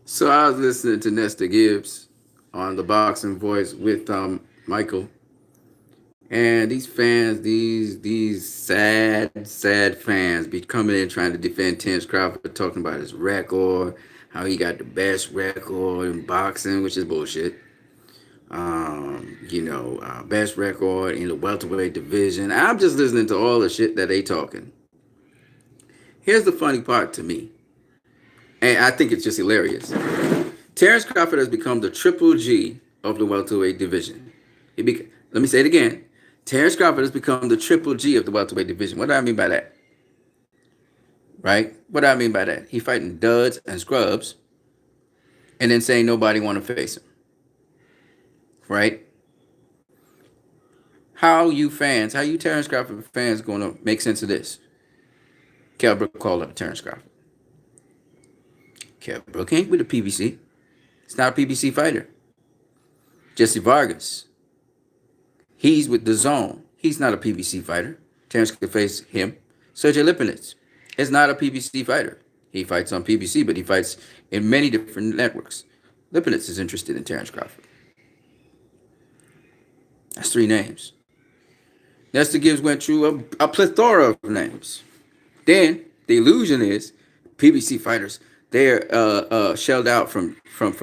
So I was listening to Nesta Gibbs on the Boxing Voice with Michael, and these fans, these sad fans, be coming in trying to defend Terence Crawford, talking about his record, how he got the best record in boxing, which is bullshit. Best record in the welterweight division. I'm just listening to all the shit that they talking. Here's the funny part to me, and I think it's just hilarious. Terence Crawford has become the triple G of the welterweight division. Let me say it again. Terence Crawford has become the triple G of the welterweight division. What do I mean by that? Right? What do I mean by that? He fighting duds and scrubs, and then saying nobody want to face him. Right? How you Terence Crawford fans, going to make sense of this? Kell Brook called up Terence Crawford. Kell Brook ain't with the PBC. It's not a PBC fighter. Jesse Vargas, he's with the Zone. He's not a PBC fighter. Terence could face him. Sergey Lipinets is not a PBC fighter. He fights on PBC, but he fights in many different networks. Lipinets is interested in Terence Crawford. That's 3 names. Nesta Gibbs went through a plethora of names. Then the illusion is PBC fighters, they're shelled out from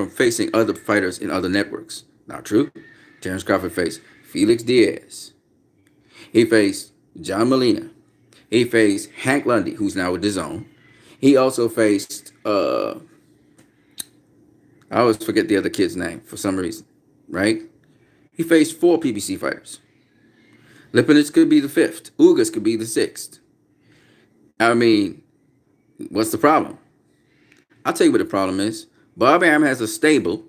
facing other fighters in other networks. Not true. Terence Crawford faced Felix Diaz. He faced John Molina. He faced Hank Lundy, who's now with the Zone. He also faced I always forget the other kid's name for some reason, right? He faced 4 PBC fighters. Lipinets could be the 5th. Ugas could be the 6th. I mean, what's the problem? I'll tell you what the problem is. Bob Arum has a stable.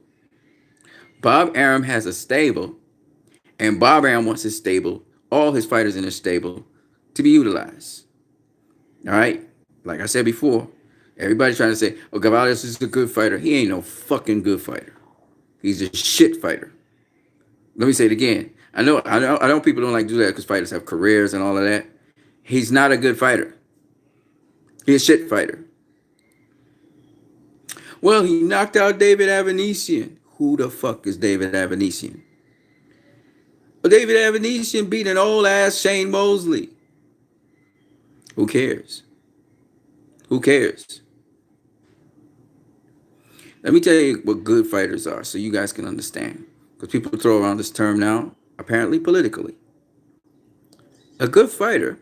And Bob Arum wants his stable, all his fighters in his stable, to be utilized. All right? Like I said before, everybody's trying to say, oh, Gavales is a good fighter. He ain't no fucking good fighter. He's a shit fighter. Let me say it again. I know people don't like to do that because fighters have careers and all of that. He's not a good fighter. He's a shit fighter. Well, he knocked out David Avanesian. Who the fuck is David Avanesian? Well, David Avanesian beat an old ass Shane Mosley. Who cares? Who cares? Let me tell you what good fighters are so you guys can understand. Because people throw around this term now, apparently politically. A good fighter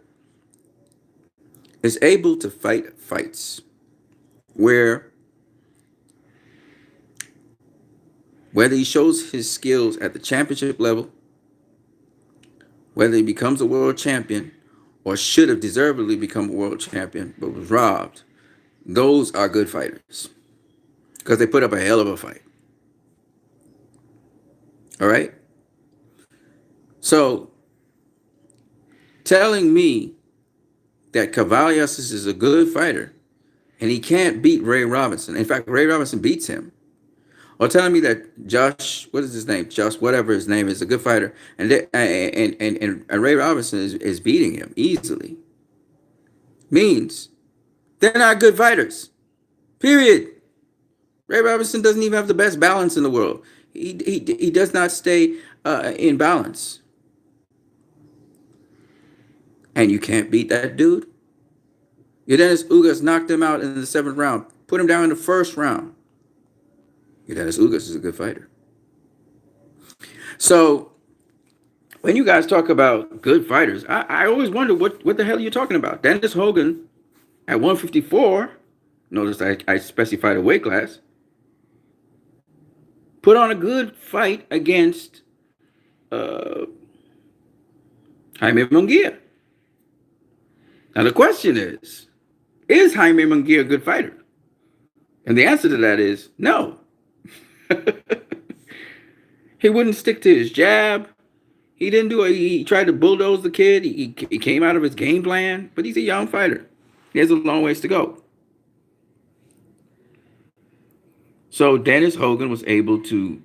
is able to fight fights where whether he shows his skills at the championship level, whether he becomes a world champion, or should have deservedly become a world champion but was robbed, those are good fighters because they put up a hell of a fight. All right? So, telling me that Cavallas is a good fighter and he can't beat Ray Robinson. In fact, Ray Robinson beats him. Or telling me that Josh, what is his name? Josh, whatever his name is, a good fighter, and Ray Robinson is beating him easily, means they're not good fighters. Period. Ray Robinson doesn't even have the best balance in the world. He does not stay in balance. And you can't beat that dude. Dennis Ugas knocked him out in the 7th round. Put him down in the 1st round. Dennis Ugas is a good fighter. So when you guys talk about good fighters, I always wonder what the hell you're talking about. Dennis Hogan at 154, notice I specified a weight class, put on a good fight against Jaime Munguia. Now the question is Jaime Munguia a good fighter? And the answer to that is no. He wouldn't stick to his jab. He didn't do it. He tried to bulldoze the kid. He came out of his game plan, but he's a young fighter. He has a long ways to go. So Dennis Hogan was able to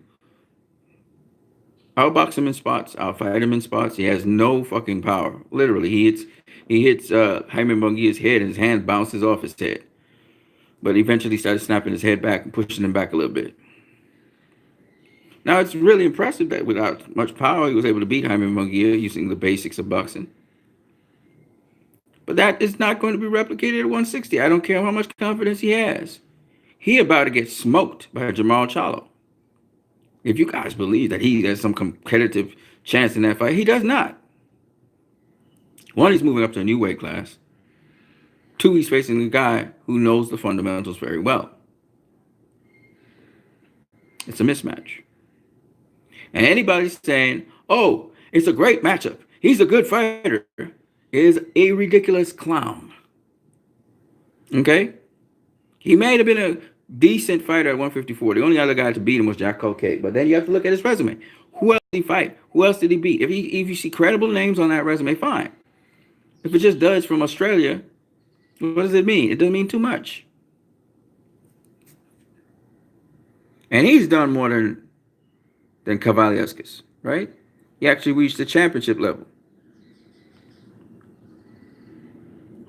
outbox him in spots, outfight him in spots. He has no fucking power. Literally, he hits Jaime Munguia's head and his hand bounces off his head. but eventually started snapping his head back and pushing him back a little bit. Now, it's really impressive that without much power, he was able to beat Jaime Munguia using the basics of boxing. But that is not going to be replicated at 160. I don't care how much confidence he has. He about to get smoked by Jamal Charlo. If you guys believe that he has some competitive chance in that fight, he does not. One, he's moving up to a new weight class. Two, he's facing a guy who knows the fundamentals very well. It's a mismatch. And anybody saying, oh, it's a great matchup, he's a good fighter, is a ridiculous clown. Okay? He may have been a decent fighter at 154. The only other guy to beat him was Jack Colcate. But then you have to look at his resume. Who else did he fight? Who else did he beat? If you see credible names on that resume, fine. If it's just duds from Australia, what does it mean? It doesn't mean too much. And he's done more than Kavaliauskas, right? He actually reached the championship level.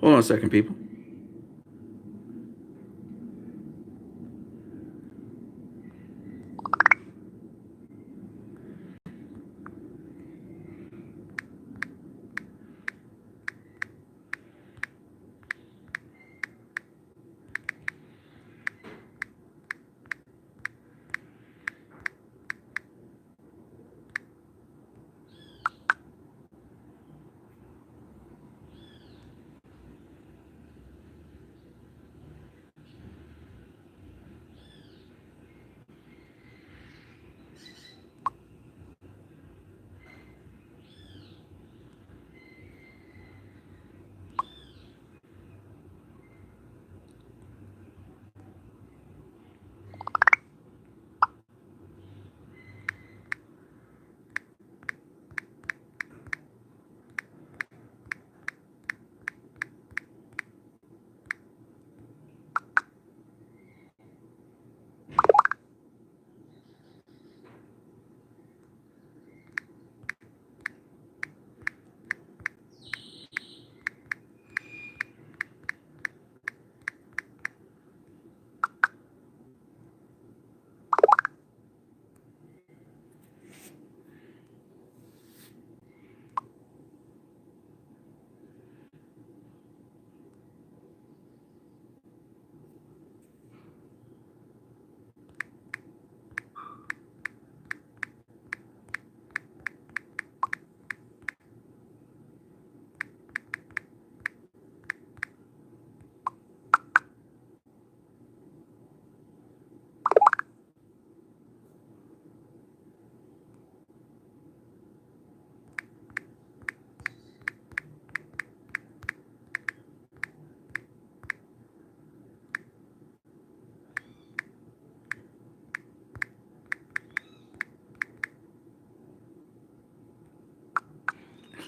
Hold on a second, people.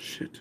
Shit.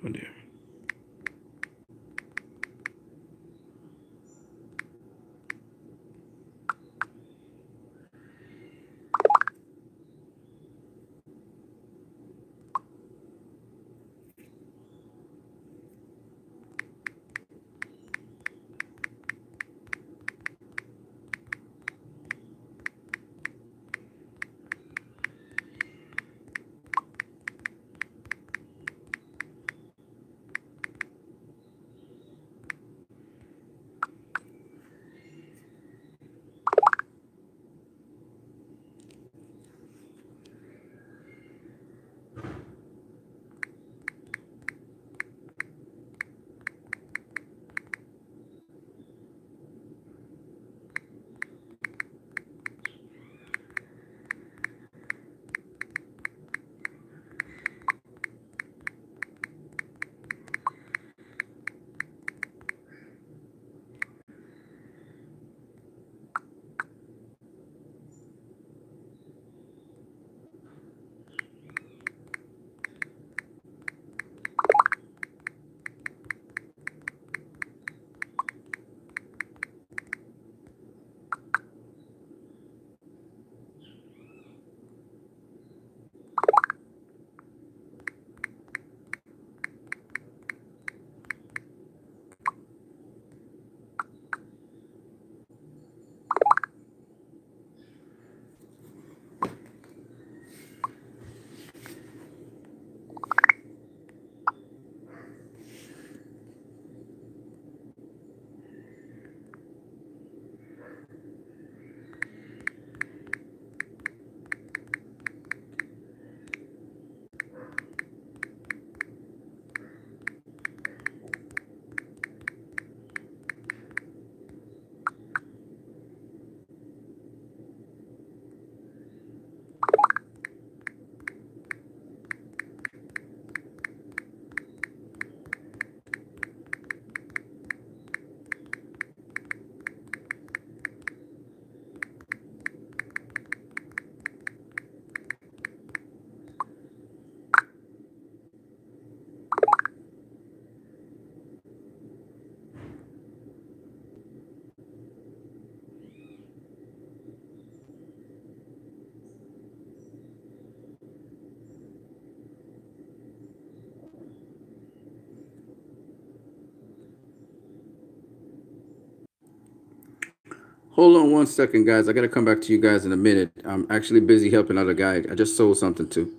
Oh dear. Hold on one second, guys. I got to come back to you guys in a minute. I'm actually busy helping out a guy I just sold something to.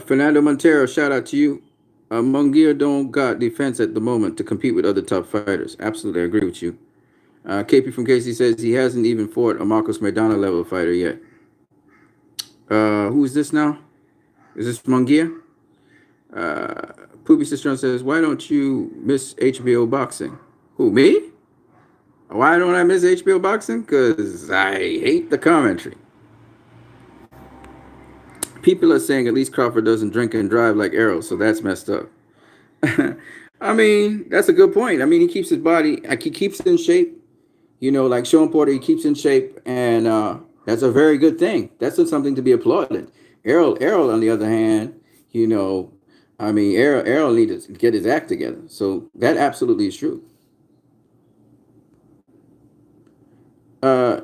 Fernando Montero, shout out to you. Munguia don't got defense at the moment to compete with other top fighters. Absolutely, I agree with you. KP from Casey says he hasn't even fought a Marcos Maidana level fighter yet. Who is this now? Is this Munguia? Poopy Sister says, why don't you miss HBO boxing? Who, me? Why don't I miss HBO boxing? Because I hate the commentary. People are saying at least Crawford doesn't drink and drive like Errol, so that's messed up. I mean, that's a good point. I mean, he keeps his body, like he keeps it in shape. You know, like Sean Porter, he keeps in shape, and that's a very good thing. That's something to be applauded. Errol, on the other hand, you know, I mean, Errol needs to get his act together. So that absolutely is true.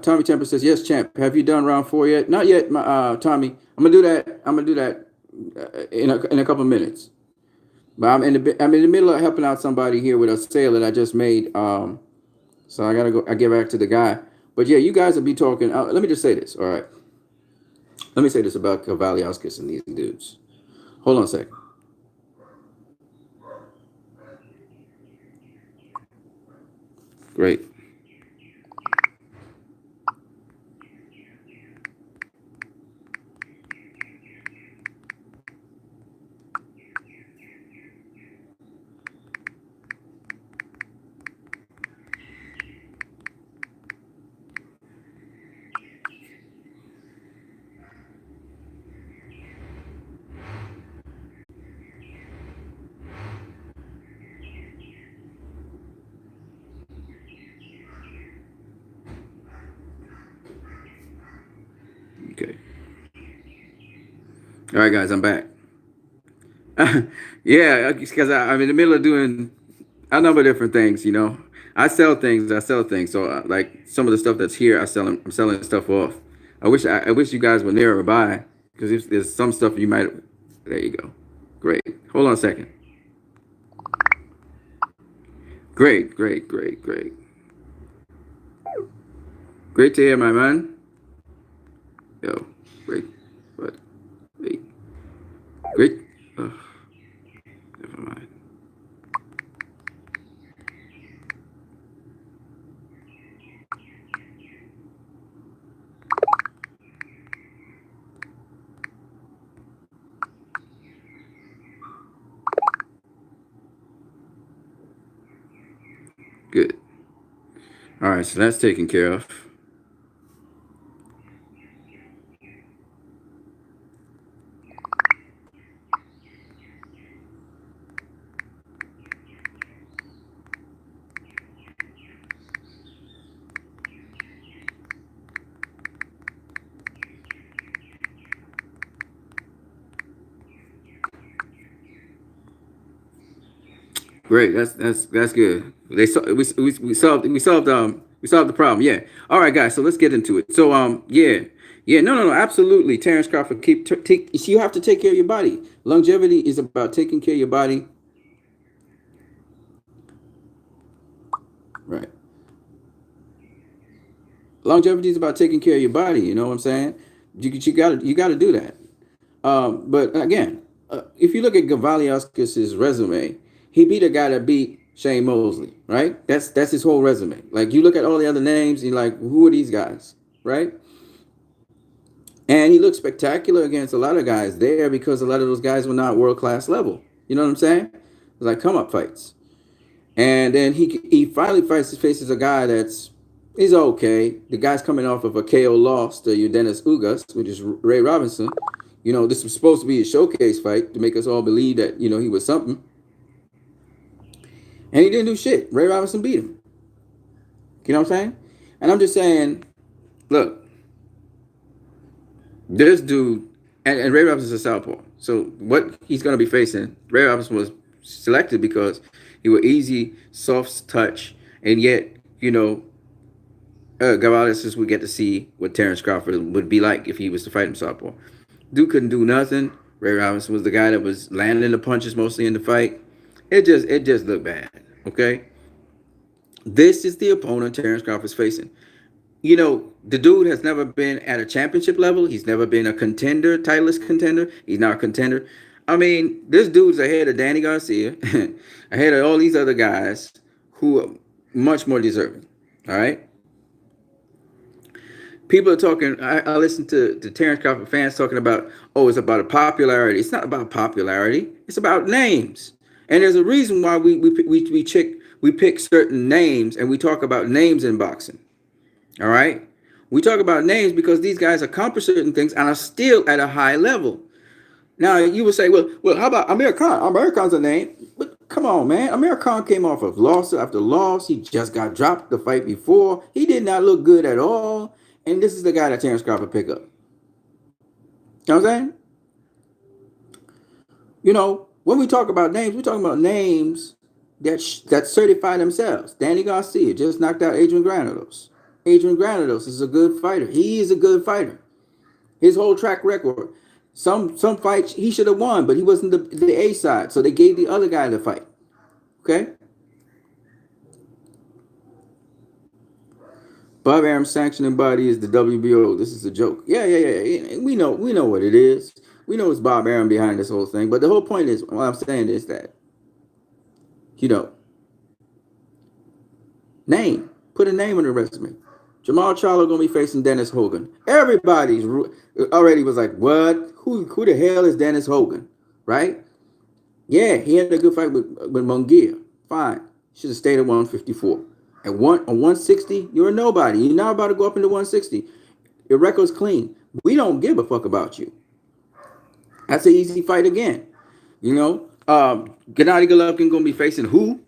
Tommy Temper says, "Yes, champ. Have you done round 4 yet? Not yet, Tommy. I'm gonna do that. I'm gonna do that in a couple of minutes. But I'm in the middle of helping out somebody here with a sale that I just made. So I gotta go. I get back to the guy. But yeah, you guys will be talking. Let me just say this. All right. Let me say this about Kavaliauskas and these dudes. Hold on a second. Great. Okay. All right, guys, I'm back. Yeah, because I'm in the middle of doing a number of different things. I sell things. I sell things. So like some of the stuff that's here, I'm selling stuff off. I wish you guys were nearby because if there's some stuff you might. There you go. Great. Hold on a second. Great, great, great, great. Great to hear, my man. Yo, great. But wait, great. Oh, never mind. Good. All right, so that's taken care of. Great. That's good. We solved the problem. Yeah. All right, guys. So let's get into it. So yeah. No. Absolutely. Terrence Crawford. You have to take care of your body. Longevity is about taking care of your body. Right. Longevity is about taking care of your body. You know what I'm saying? You gotta do that. But again, if you look at Gavaliauskas' resume, he beat a guy that beat Shane Mosley, right? That's his whole resume. Like you look at all the other names, you're like, who are these guys, right? And he looked spectacular against a lot of guys there because a lot of those guys were not world class level. You know what I'm saying? It was like come up fights. And then he finally faces a guy he's okay. The guy's coming off of a KO loss to Dennis Ugas, which is Ray Robinson. This was supposed to be a showcase fight to make us all believe that, he was something. And he didn't do shit. Ray Robinson beat him. You know what I'm saying? And I'm just saying, look, this dude, and Ray Robinson's a southpaw. So what he's going to be facing, Ray Robinson was selected because he was easy, soft touch, and yet, Gavaliauskas would get to see what Terrence Crawford would be like if he was to fight him southpaw. Dude couldn't do nothing. Ray Robinson was the guy that was landing the punches mostly in the fight. It just looked bad. Okay. This is the opponent Terrence Crawford's facing. The dude has never been at a championship level. He's never been a contender, titleist contender. He's not a contender. I mean, this dude's ahead of Danny Garcia, ahead of all these other guys who are much more deserving. All right. People are talking. I listen to Terrence Crawford fans talking about, oh, it's about a popularity. It's not about popularity. It's about names. And there's a reason why we pick certain names and we talk about names in boxing. All right. We talk about names because these guys accomplish certain things and are still at a high level. Now you would say, well, how about Amir Khan? Amir Khan's a name. But come on, man. Amir Khan came off of loss after loss. He just got dropped the fight before. He did not look good at all. And this is the guy that Terrence Crawford picked up. You know what I'm saying? When we talk about names, we're talking about names that certify themselves. Danny Garcia just knocked out Adrian Granados. Adrian Granados is a good fighter. He is a good fighter. His whole track record. Some fights he should have won, but he wasn't the A side. So they gave the other guy the fight. Okay? Bob Arum's sanctioning body is the WBO. This is a joke. Yeah. We know what it is. We know it's Bob Arum behind this whole thing. But the whole point is, what I'm saying is that, name. Put a name on the resume. Jamal Charlo gonna be facing Dennis Hogan. Everybody's already was like, what? Who the hell is Dennis Hogan? Right? Yeah, he had a good fight with Munguia. Fine. Should have stayed at 154. At 160, you're a nobody. You're not about to go up into 160. Your record's clean. We don't give a fuck about you. That's an easy fight again. Gennady Golovkin gonna be facing who?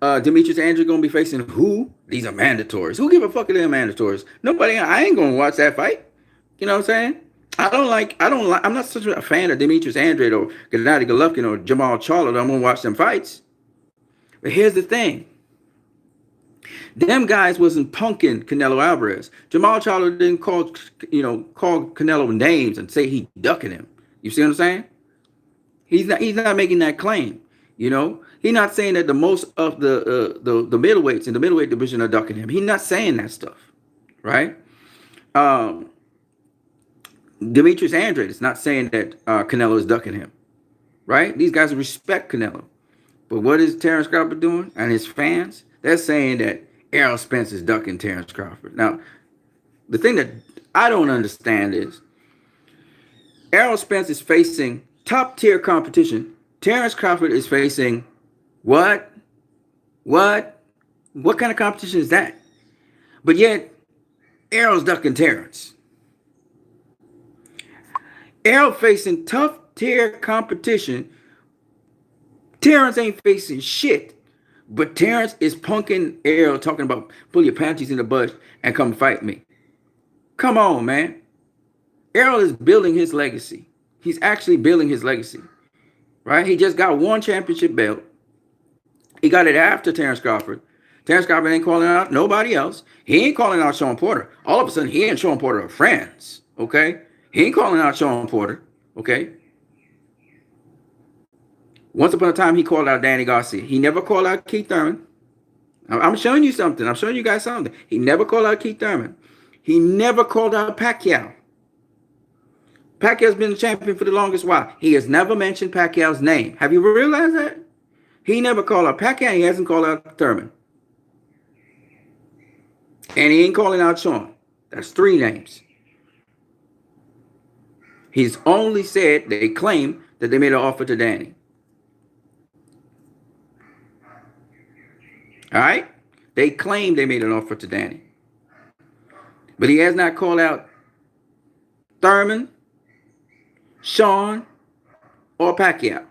Demetrius Andrew gonna be facing who? These are mandatories. Who give a fuck if they're mandatories? Nobody. I ain't gonna watch that fight. You know what I'm saying? I'm not such a fan of Demetrius Andrade or Gennady Golovkin or Jamal Charlo. I'm gonna watch them fights. But here's the thing. Them guys wasn't punking Canelo Alvarez. Jamal Charlo didn't call Canelo names and say he ducking him. You see what I'm saying? He's not making that claim. He's not saying that the most of the middleweights in the middleweight division are ducking him. He's not saying that stuff, right? Demetrius Andrade is not saying that Canelo is ducking him, right? These guys respect Canelo. But what is Terence Crawford doing and his fans? They're saying that Errol Spence is ducking Terence Crawford. Now, the thing that I don't understand is Errol Spence is facing top-tier competition. Terence Crawford is facing what? What kind of competition is that? But yet, Errol's ducking Terence. Errol facing tough-tier competition. Terence ain't facing shit. But Terence is punking Errol, talking about pull your panties in the bush and come fight me. Come on, man. Errol is building his legacy. He's actually building his legacy, right? He just got one championship belt. He got it after Terence Crawford. Terence Crawford ain't calling out nobody else. He ain't calling out Sean Porter. All of a sudden, he and Sean Porter are friends, okay? He ain't calling out Sean Porter, okay? Once upon a time, he called out Danny Garcia. He never called out Keith Thurman. I'm showing you something. I'm showing you guys something. He never called out Keith Thurman. He never called out Pacquiao. Pacquiao's been the champion for the longest while. He has never mentioned Pacquiao's name. Have you realized that? He never called out Pacquiao. He hasn't called out Thurman. And he ain't calling out Sean. That's 3 names. He's only said they claim that they made an offer to Danny. All right? They claim they made an offer to Danny. But he has not called out Thurman, Sean, or Pacquiao.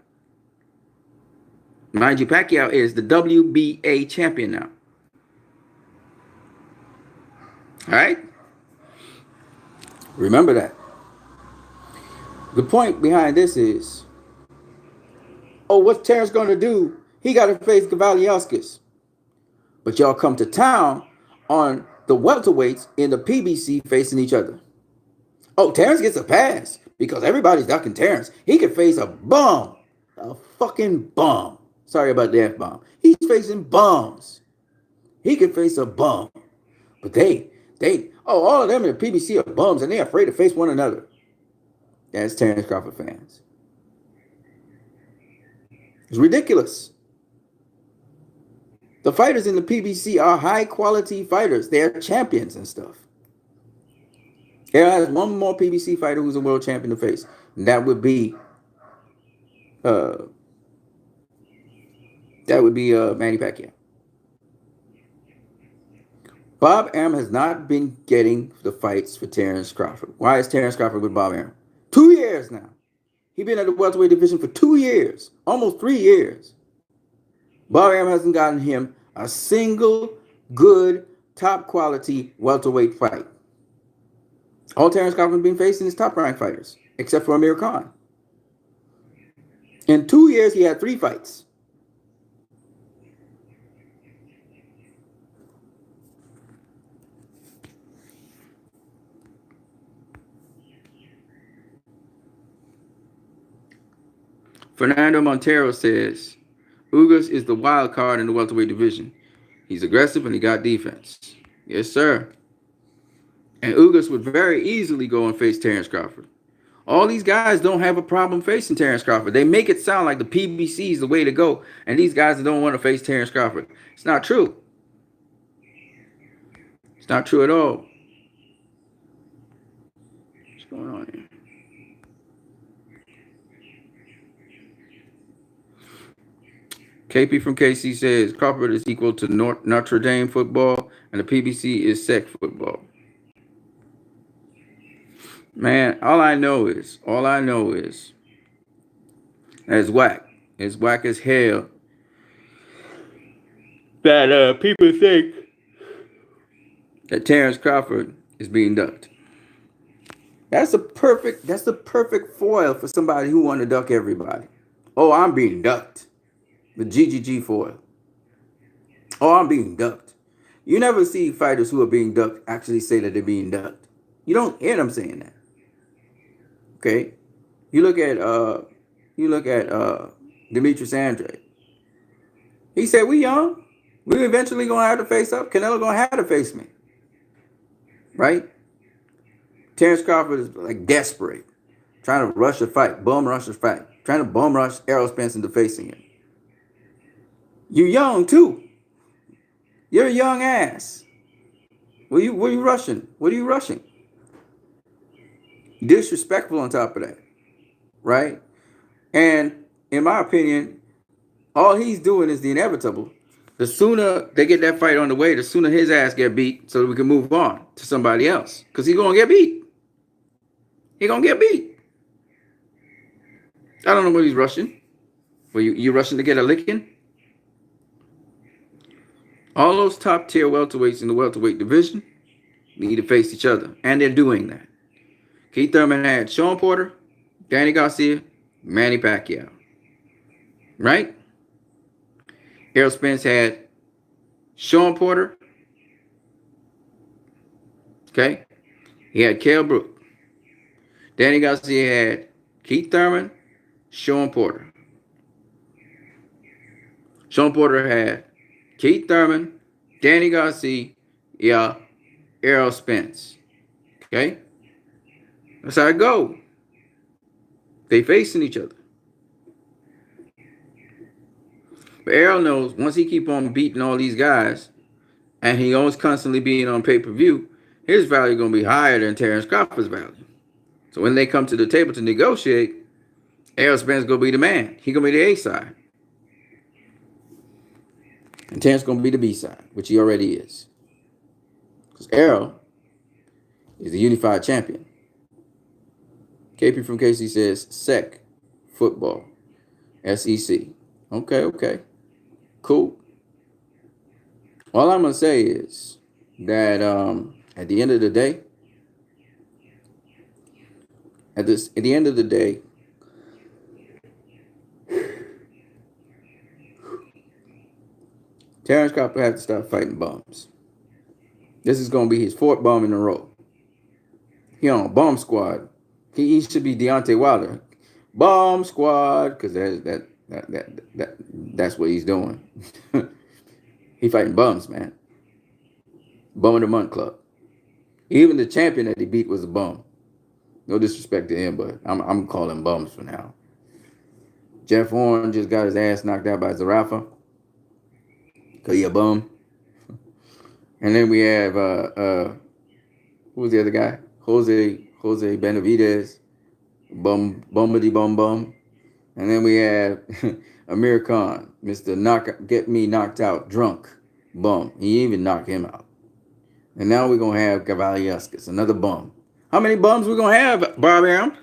Mind you, Pacquiao is the WBA champion now. All right? Remember that. The point behind this is, what's Terence going to do? He got to face Kavaliauskas. But y'all come to town on the welterweights in the PBC facing each other. Terence gets a pass because everybody's ducking Terence. He could face a bum. A fucking bum. Sorry about the F-bomb. He's facing bums. He could face a bum. But all of them in the PBC are bums and they're afraid to face one another. That's Terence Crawford fans. It's ridiculous. The fighters in the PBC are high quality fighters. They're champions and stuff. Errol has one more PBC fighter who's a world champion to face. And that would be Manny Pacquiao. Bob Arum has not been getting the fights for Terence Crawford. Why is Terence Crawford with Bob Arum? 2 years now. He's been at the welterweight division for 2 years, almost 3 years. Bob Arum hasn't gotten him a single good, top quality welterweight fight. All Terence Crawford's been facing is top ranked fighters, except for Amir Khan. In 2 years, he had 3 fights. Fernando Montero says, Ugas is the wild card in the welterweight division. He's aggressive and he got defense. Yes, sir. And Ugas would very easily go and face Terence Crawford. All these guys don't have a problem facing Terence Crawford. They make it sound like the PBC is the way to go, and these guys don't want to face Terence Crawford. It's not true. It's not true at all. What's going on here? KP from KC says Crawford is equal to Notre Dame football, and the PBC is SEC football. Man, all I know is as Wack as hell that people think that Terence Crawford is being ducked. That's the perfect foil for somebody who want to duck everybody. Oh, I'm being ducked. The GGG foil. Oh, I'm being ducked. You never see fighters who are being ducked actually say that they're being ducked. You don't hear them saying that. Okay? You look at Demetrius Andrade. He said, we young. We eventually gonna have to face up. Canelo gonna have to face me. Right? Terrence Crawford is like desperate. Trying to rush a fight. Bum rush a fight. Trying to bum rush Errol Spence into facing him. You young too. You're a young ass. What are you rushing? What are you rushing? Disrespectful on top of that. Right? And in my opinion, all he's doing is the inevitable. The sooner they get that fight on the way, the sooner his ass get beat so that we can move on to somebody else. Because he's going to get beat. He's going to get beat. I don't know what he's rushing. Well, you rushing to get a licking? All those top tier welterweights in the welterweight division need to face each other. And they're doing that. Keith Thurman had Sean Porter, Danny Garcia, Manny Pacquiao. Right? Errol Spence had Sean Porter. Okay? He had Kell Brook. Danny Garcia had Keith Thurman, Sean Porter. Sean Porter had Keith Thurman, Danny Garcia, Errol Spence. Okay? That's how it go. They facing each other. But Errol knows once he keep on beating all these guys, and he always constantly being on pay-per-view, his value going to be higher than Terrence Crawford's value. So when they come to the table to negotiate, Errol Spence going to be the man. He going to be the A side. And Terrence going to be the B side, which he already is. Because Errol is the unified champion. KP from KC says SEC, football, SEC. Okay. Cool. All I'm going to say is that at the end of the day, Terrence Crawford has to start fighting bums. This is going to be his fourth bum in a row. He on a bum squad. He should be Deontay Wilder. Bum squad, because that's what he's doing. He fighting bums, man. Bum of the month club. Even the champion that he beat was a bum. No disrespect to him, but I'm calling bums for now. Jeff Horn just got his ass knocked out by Zarafa. Cause he a bum. And then we have who was the other guy? Jose Benavidez. Bummity bum. And then we have Amir Khan, Mr. Get Me Knocked Out Drunk bum. He even knocked him out. And now we're gonna have Gavaliauskas, another bum. How many bums we gonna have, Bob Arum?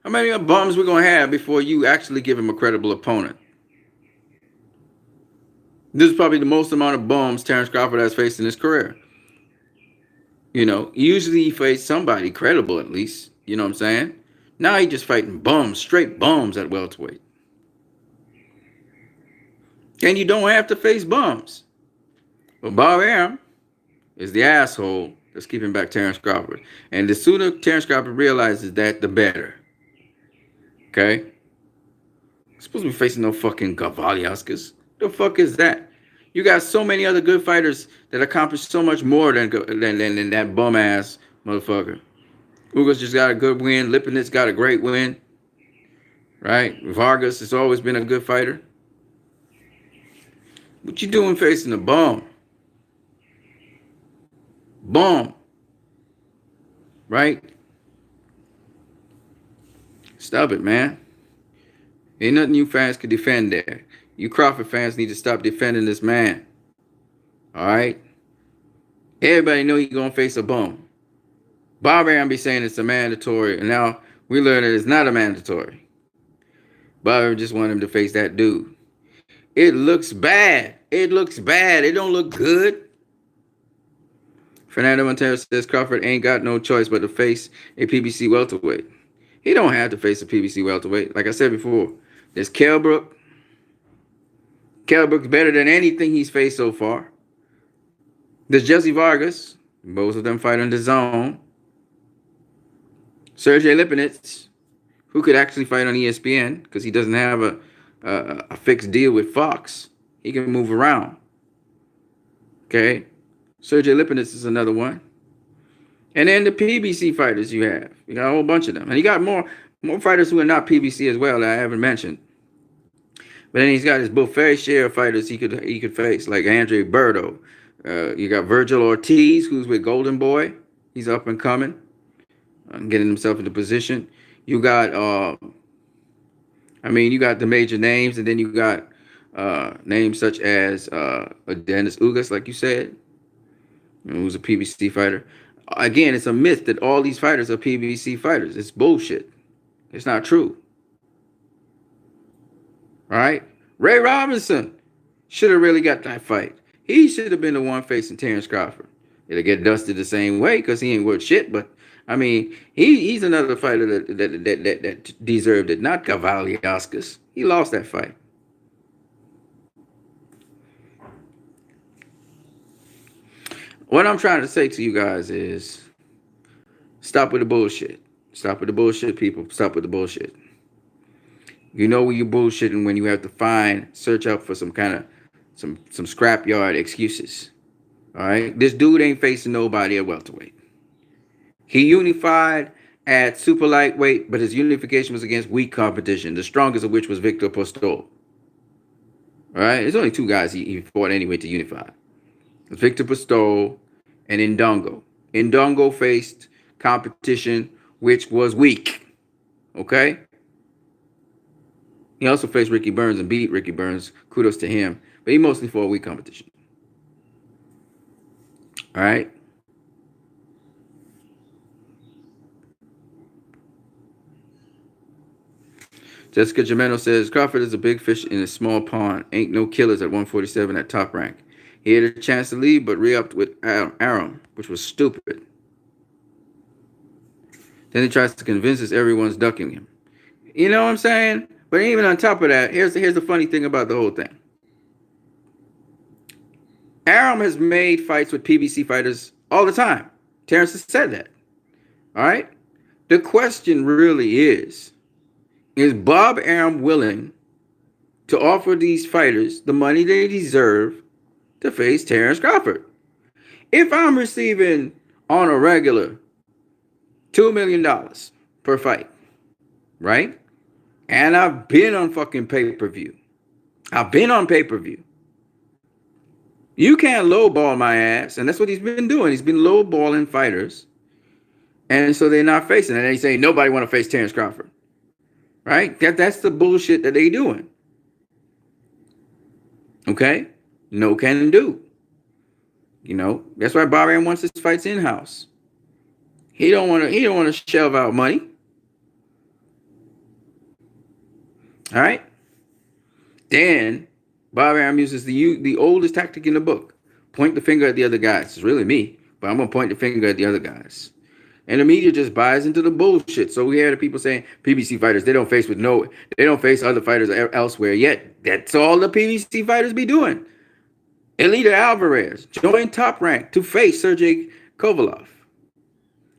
How many bums we gonna have before you actually give him a credible opponent? This is probably the most amount of bums Terrence Crawford has faced in his career. You know, usually he faced somebody credible at least. You know what I'm saying? Now he just fighting bums, straight bums at welterweight. And you don't have to face bums. But Bob Arum is the asshole that's keeping back Terrence Crawford. And the sooner Terrence Crawford realizes that, the better. Okay? He's supposed to be facing no fucking Gavaliauskas. The fuck is that? You got so many other good fighters that accomplished so much more than that bum ass motherfucker. Ugas just got a good win. Lipinets got a great win. Right? Vargas has always been a good fighter. What you doing facing a bum? Bum. Right? Stop it, man. Ain't nothing you fans could defend there. You Crawford fans need to stop defending this man. All right? Everybody know he's going to face a bum. Bob Arum be saying it's a mandatory, and now we learn that it's not a mandatory. Bob Arum just want him to face that dude. It looks bad. It don't look good. Fernando Montero says Crawford ain't got no choice but to face a PBC welterweight. He don't have to face a PBC welterweight. Like I said before, there's Kell Brook. Kell Brook's better than anything he's faced so far. There's Jesse Vargas. Both of them fight on the zone. Sergey Lipinets, who could actually fight on ESPN because he doesn't have a fixed deal with Fox. He can move around. Okay? Sergey Lipinets is another one. And then the PBC fighters you have. You got a whole bunch of them. And you got more fighters who are not PBC as well that I haven't mentioned. But then he's got his buffet share of fighters he could face, like Andre Berto. You got Virgil Ortiz, who's with Golden Boy. He's up and coming, getting himself into position. You got, you got the major names, and then you got names such as Dennis Ugas, like you said, who's a PBC fighter. Again, it's a myth that all these fighters are PBC fighters. It's bullshit. It's not true. All right? Ray Robinson should have really got that fight. He should have been the one facing Terrence Crawford. It'll get dusted the same way because he ain't worth shit. But I mean, he's another fighter that deserved it. Not Kavaliauskas. He lost that fight. What I'm trying to say to you guys is stop with the bullshit. Stop with the bullshit, people. Stop with the bullshit. You know when you're bullshitting when you have to search out for some kind of some scrapyard excuses. All right? This dude ain't facing nobody at welterweight. He unified at super lightweight, but his unification was against weak competition, the strongest of which was Victor Postol. All right? There's only two guys he fought anyway to unify. Victor Postol and Ndongo. Ndongo faced competition which was weak. Okay? He also faced Ricky Burns and beat Ricky Burns. Kudos to him. But he mostly fought weak competition. All right? Jessica Jimeno says, Crawford is a big fish in a small pond. Ain't no killers at 147 at top rank. He had a chance to leave, but re-upped with Arum, which was stupid. Then he tries to convince us everyone's ducking him. You know what I'm saying? But even on top of that, here's the funny thing about the whole thing. Arum has made fights with PBC fighters all the time. Terrence has said that. All right? The question really is Bob Arum willing to offer these fighters the money they deserve to face Terrence Crawford? If I'm receiving on a regular $2 million per fight, right? And I've been on fucking pay-per-view. I've been on pay-per-view. You can't lowball my ass. And that's what he's been doing. He's been lowballing fighters. And so they're not facing it. And they say nobody want to face Terrence Crawford. Right? That's the bullshit that they doing. Okay? No can do. You know, that's why Bob Arum wants his fights in-house. He don't want to shell out money. All right? Then Bob Arum uses the oldest tactic in the book. Point the finger at the other guys. It's really me, but I'm going to point the finger at the other guys. And the media just buys into the bullshit. So we hear the people saying PBC fighters, they don't face other fighters elsewhere yet. That's all the PBC fighters be doing. Elita Alvarez joined Top Rank to face Sergey Kovalev.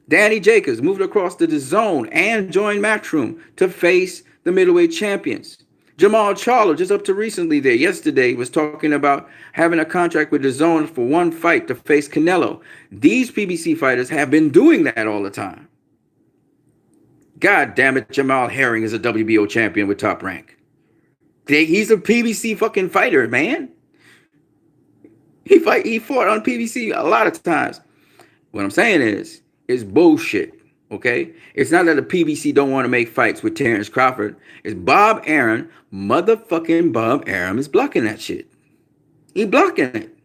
Danny Jacobs moved across to the zone and joined Matchroom to face the middleweight champions. Jamal Charlo, just up to recently there, yesterday, was talking about having a contract with the zone for one fight to face Canelo. These PBC fighters have been doing that all the time. God damn it, Jamal Herring is a WBO champion with Top Rank. He's a PBC fucking fighter, man. He fought on PBC a lot of times. What I'm saying is bullshit. Okay? It's not that the PBC don't want to make fights with Terrence Crawford. It's Bob Arum. Motherfucking Bob Arum is blocking that shit. He blocking it.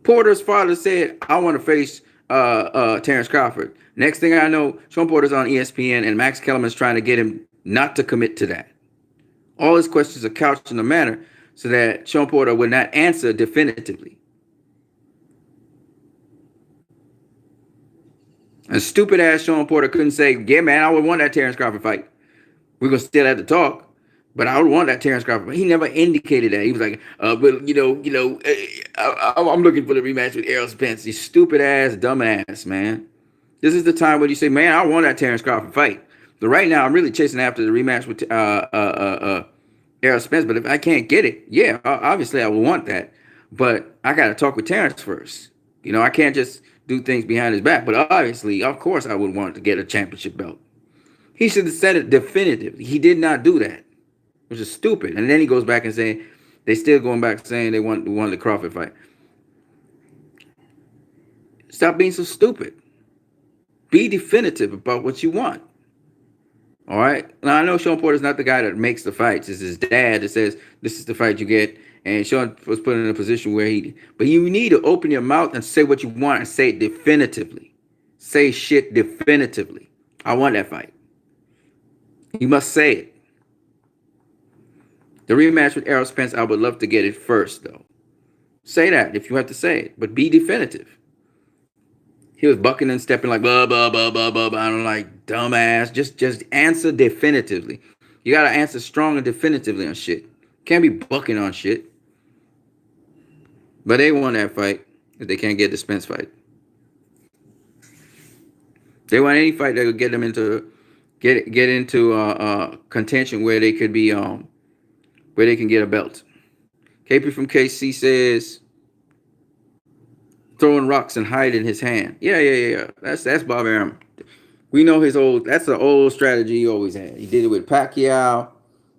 Porter's father said, I want to face Terrence Crawford. Next thing I know, Sean Porter's on ESPN and Max Kellerman's trying to get him not to commit to that. All his questions are couched in a manner so that Sean Porter would not answer definitively. And stupid ass Sean Porter couldn't say, yeah, man, I would want that Terrence Crawford fight. We're going to still have to talk. But I would want that Terrence Crawford. He never indicated that. He was like, but I'm looking for the rematch with Errol Spence. You stupid ass, dumb ass, man. This is the time when you say, man, I want that Terrence Crawford fight. But right now, I'm really chasing after the rematch with Errol Spence. But if I can't get it, yeah, obviously I would want that. But I got to talk with Terrence first. I can't just do things behind his back. But obviously, of course, I would want to get a championship belt. He should have said it definitively. He did not do that, which is stupid. And then he goes back and saying they still going back saying they want the Crawford fight. Stop being so stupid. Be definitive about what you want. All right. Now I know Sean Porter's not the guy that makes the fights. It's his dad that says this is the fight you get. And Sean was put in a position where but you need to open your mouth and say what you want and say it definitively. Say shit definitively. I want that fight. You must say it. The rematch with Errol Spence, I would love to get it first, though. Say that if you have to say it, but be definitive. He was bucking and stepping like blah blah blah blah blah. I'm like dumbass. Just answer definitively. You gotta answer strong and definitively on shit. Can't be bucking on shit. But they won that fight if they can't get the Spence fight. They want any fight that would get them into get into contention where they could be where they can get a belt. KP from KC says throwing rocks and hiding his hand. Yeah. That's Bob Arum. We know that's the old strategy he always had. He did it with Pacquiao.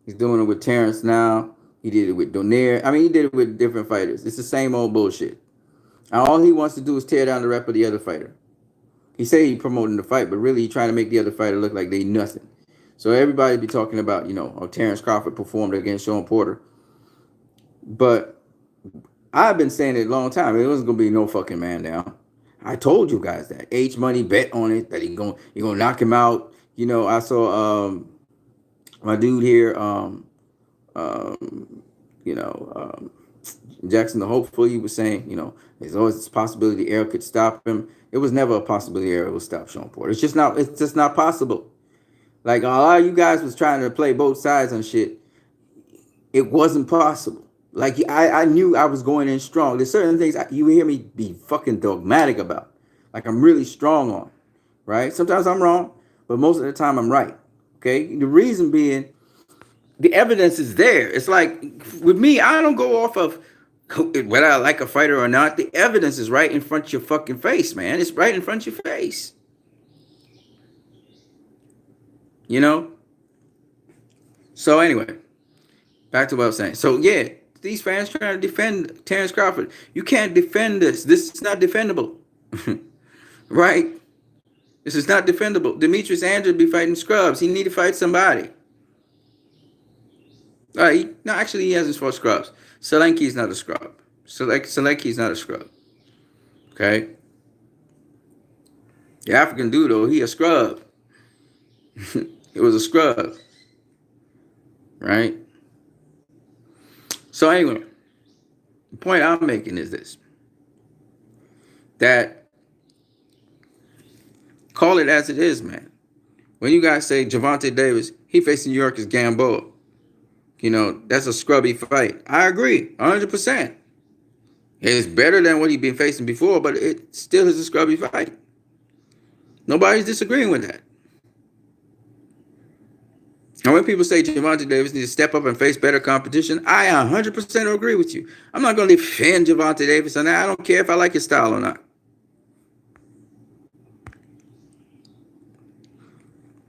He's doing it with Terrence now. He did it with Donaire. I mean, he did it with different fighters. It's the same old bullshit. And all he wants to do is tear down the rep of the other fighter. He say he promoting the fight, but really he's trying to make the other fighter look like they nothing. So everybody be talking about, Terrence Crawford performed against Sean Porter. But I've been saying it a long time. It wasn't going to be no fucking man down. I told you guys that. H Money bet on it, that he's gonna knock him out. I saw my dude here, Jackson the Hopeful, he was saying, there's always this possibility Errol could stop him. It was never a possibility Errol would stop Sean Porter. It's just not possible. Like a lot of you guys was trying to play both sides on shit. It wasn't possible. Like I knew I was going in strong. There's certain things you hear me be fucking dogmatic about. Like I'm really strong on, right? Sometimes I'm wrong, but most of the time I'm right. Okay. The reason being, the evidence is there. It's like with me, I don't go off of whether I like a fighter or not. The evidence is right in front of your fucking face, man. It's right in front of your face. So anyway, back to what I was saying. So yeah, these fans trying to defend Terrence Crawford. You can't defend this. This is not defendable. Right? This is not defendable. Demetrius Andrews be fighting scrubs. He need to fight somebody. Actually, he hasn't fought scrubs. Solanke is not a scrub. Solanke is not a scrub. Okay? The African dude, though, he a scrub. It was a scrub. Right? So anyway, the point I'm making is this. That, call it as it is, man. When you guys say Gervonta Davis, he facing New York as Gamboa. That's a scrubby fight. I agree, 100%. It's better than what he's been facing before, but it still is a scrubby fight. Nobody's disagreeing with that. And when people say Gervonta Davis needs to step up and face better competition, I 100% agree with you. I'm not going to defend Gervonta Davis on that. I don't care if I like his style or not.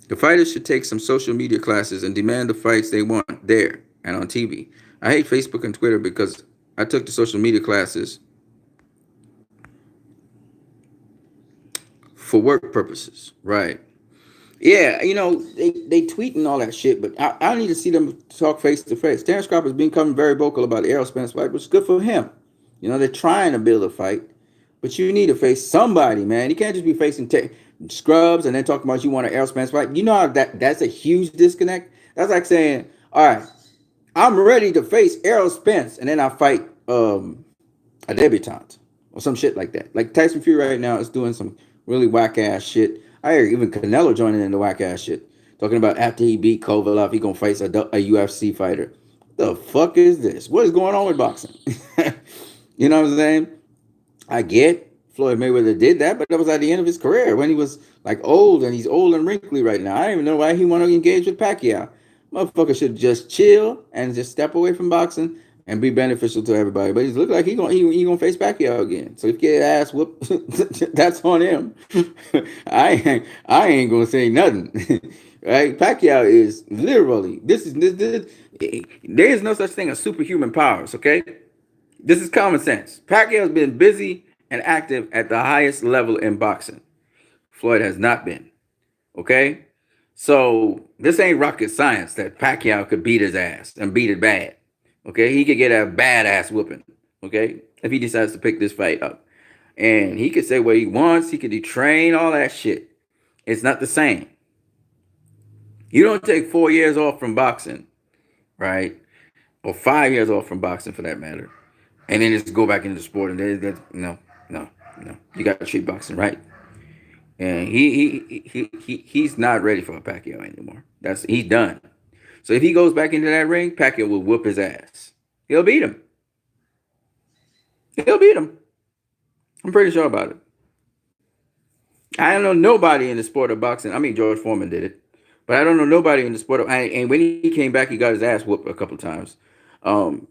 The fighters should take some social media classes and demand the fights they want there and on TV. I hate Facebook and Twitter because I took the social media classes for work purposes. Right. Yeah, they tweet and all that shit, but I need to see them talk face to face. Terrence Crawford has become very vocal about the Errol Spence fight, which is good for him. They're trying to build a fight, but you need to face somebody, man. You can't just be facing scrubs and then talking about you want an Errol Spence fight. You know how that's a huge disconnect? That's like saying, all right, I'm ready to face Errol Spence, and then I fight a debutante or some shit like that. Like Tyson Fury right now is doing some really whack ass shit. I hear even Canelo joining in the whack ass shit, talking about after he beat Kovalev, he gonna face a UFC fighter. The fuck is this? What is going on with boxing? You know what I'm saying? I get Floyd Mayweather did that, but that was at the end of his career when he was like old, and he's old and wrinkly right now. I don't even know why he want to engage with Pacquiao. Motherfucker should just chill and just step away from boxing and be beneficial to everybody. But he's look like he gonna face Pacquiao again. So if he get ass whooped, that's on him. I ain't gonna say nothing. Right? Pacquiao is literally this. There is no such thing as superhuman powers. Okay, this is common sense. Pacquiao has been busy and active at the highest level in boxing. Floyd has not been. Okay? So this ain't rocket science that Pacquiao could beat his ass and beat it bad. Okay? He could get a badass whooping. Okay? If he decides to pick this fight up. And he could say what he wants. He could detrain, all that shit. It's not the same. You don't take 4 years off from boxing, right? Or 5 years off from boxing for that matter. And then just go back into the sport. And no. You got to treat boxing right. And he's not ready for a Pacquiao anymore. He's done. So if he goes back into that ring, Pacquiao will whoop his ass. He'll beat him. I'm pretty sure about it. I don't know nobody in the sport of boxing. I mean, George Foreman did it, but I don't know nobody in the sport of. And when he came back, he got his ass whooped a couple of times. I don't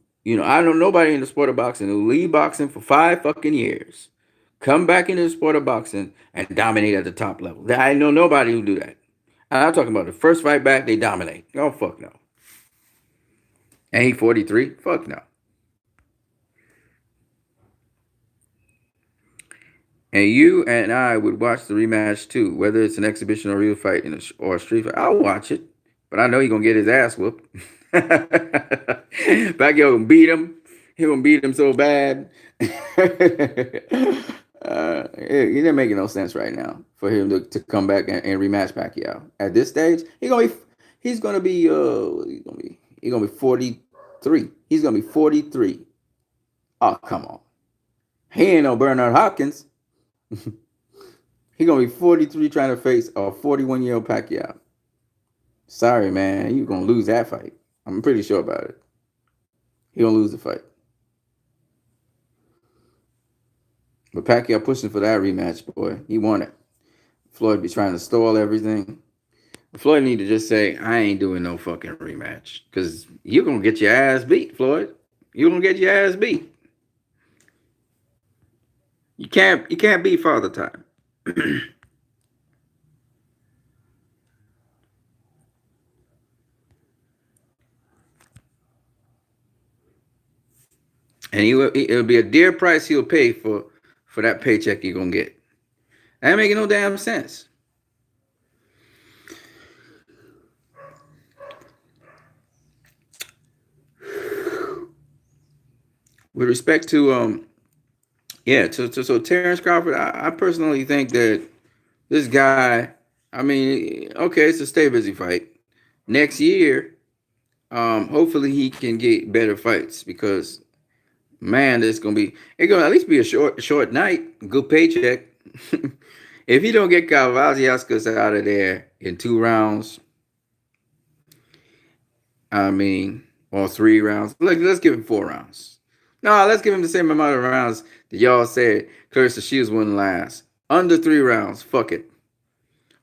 know nobody in the sport of boxing who leave boxing for 5 fucking years, come back into the sport of boxing and dominate at the top level. I know nobody who do that. And I'm talking about the first fight back, they dominate. Oh, fuck no. And he 43? Fuck no. And you and I would watch the rematch too, whether it's an exhibition or real fight or a street fight. I'll watch it, but I know he's going to get his ass whooped. Pacquiao gonna beat him. He gonna beat him so bad. It didn't make no sense right now for him to come back and rematch Pacquiao at this stage. He's gonna be 43. He's gonna be 43. Oh, come on. He ain't no Bernard Hopkins. He's gonna be 43 trying to face a 41-year-old Pacquiao. Sorry, man, you're gonna lose that fight. I'm pretty sure about it. He gonna lose the fight. But Pacquiao pushing for that rematch, boy. He won it. Floyd be trying to stall everything. Floyd need to just say, I ain't doing no fucking rematch. Because you're gonna get your ass beat, Floyd. You're gonna get your ass beat. You can't beat Father Time. And it'll be a dear price he'll pay for that paycheck you're gonna get. That ain't making no damn sense. With respect to so Terrence Crawford, I personally think that this guy, I mean, okay, it's a stay busy fight. Next year, hopefully he can get better fights because man, it's gonna at least be a short night, good paycheck. If he don't get Cavaliascus out of there in 2 rounds, I mean, or 3 rounds, let's give him 4 rounds. No, let's give him the same amount of rounds that y'all said Clarissa Shields wouldn't last. Under 3 rounds, fuck it.